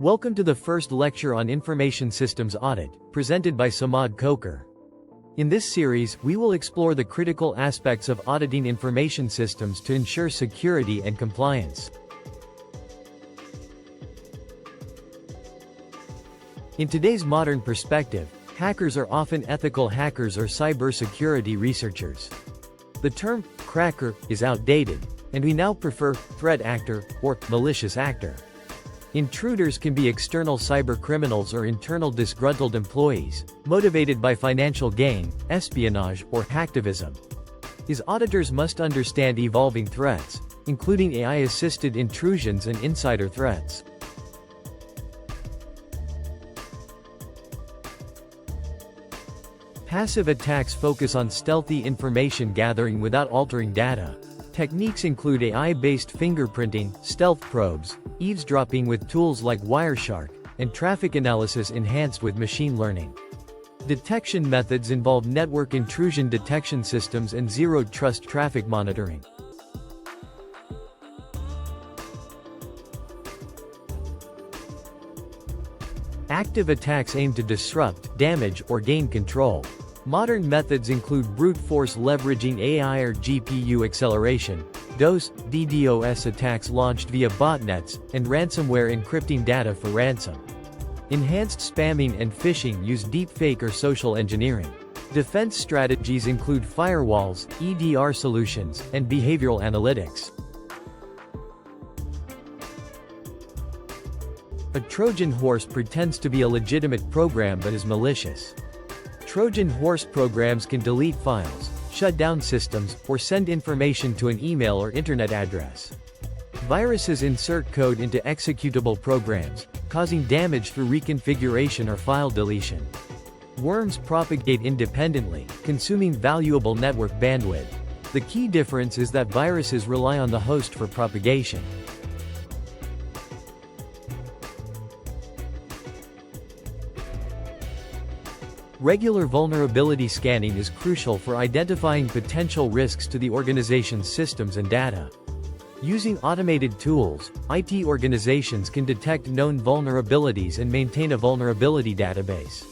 Welcome to the first lecture on Information Systems Audit, presented by Samad Koker. In this series, we will explore the critical aspects of auditing information systems to ensure security and compliance. In today's modern perspective, hackers are often ethical hackers or cybersecurity researchers. The term cracker is outdated, and we now prefer threat actor or malicious actor. Intruders can be external cybercriminals or internal disgruntled employees, motivated by financial gain, espionage, or hacktivism. As auditors must understand evolving threats, including AI-assisted intrusions and insider threats. Passive attacks focus on stealthy information gathering without altering data. Techniques include AI-based fingerprinting, stealth probes, eavesdropping with tools like Wireshark, and traffic analysis enhanced with machine learning. Detection methods involve network intrusion detection systems and zero-trust traffic monitoring. Active attacks aim to disrupt, damage, or gain control. Modern methods include brute force leveraging AI or GPU acceleration, DDoS attacks launched via botnets, and ransomware encrypting data for ransom. Enhanced spamming and phishing use deepfake or social engineering. Defense strategies include firewalls, EDR solutions, and behavioral analytics. A Trojan horse pretends to be a legitimate program but is malicious. Trojan horse programs can delete files, shut down systems, or send information to an email or internet address. Viruses insert code into executable programs, causing damage through reconfiguration or file deletion. Worms propagate independently, consuming valuable network bandwidth. The key difference is that viruses rely on the host for propagation. Regular vulnerability scanning is crucial for identifying potential risks to the organization's systems and data. Using automated tools, IT organizations can detect known vulnerabilities and maintain a vulnerability database.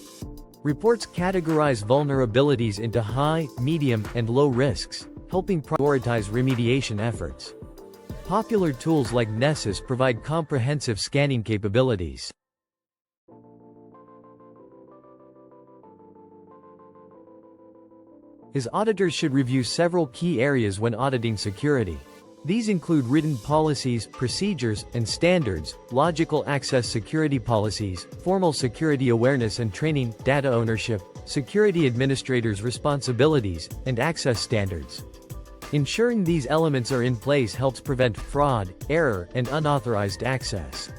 Reports categorize vulnerabilities into high, medium, and low risks, helping prioritize remediation efforts. Popular tools like Nessus provide comprehensive scanning capabilities. As auditors should review several key areas when auditing security. These include written policies, procedures, and standards, logical access security policies, formal security awareness and training, data ownership, security administrators' responsibilities, and access standards. Ensuring these elements are in place helps prevent fraud, error, and unauthorized access.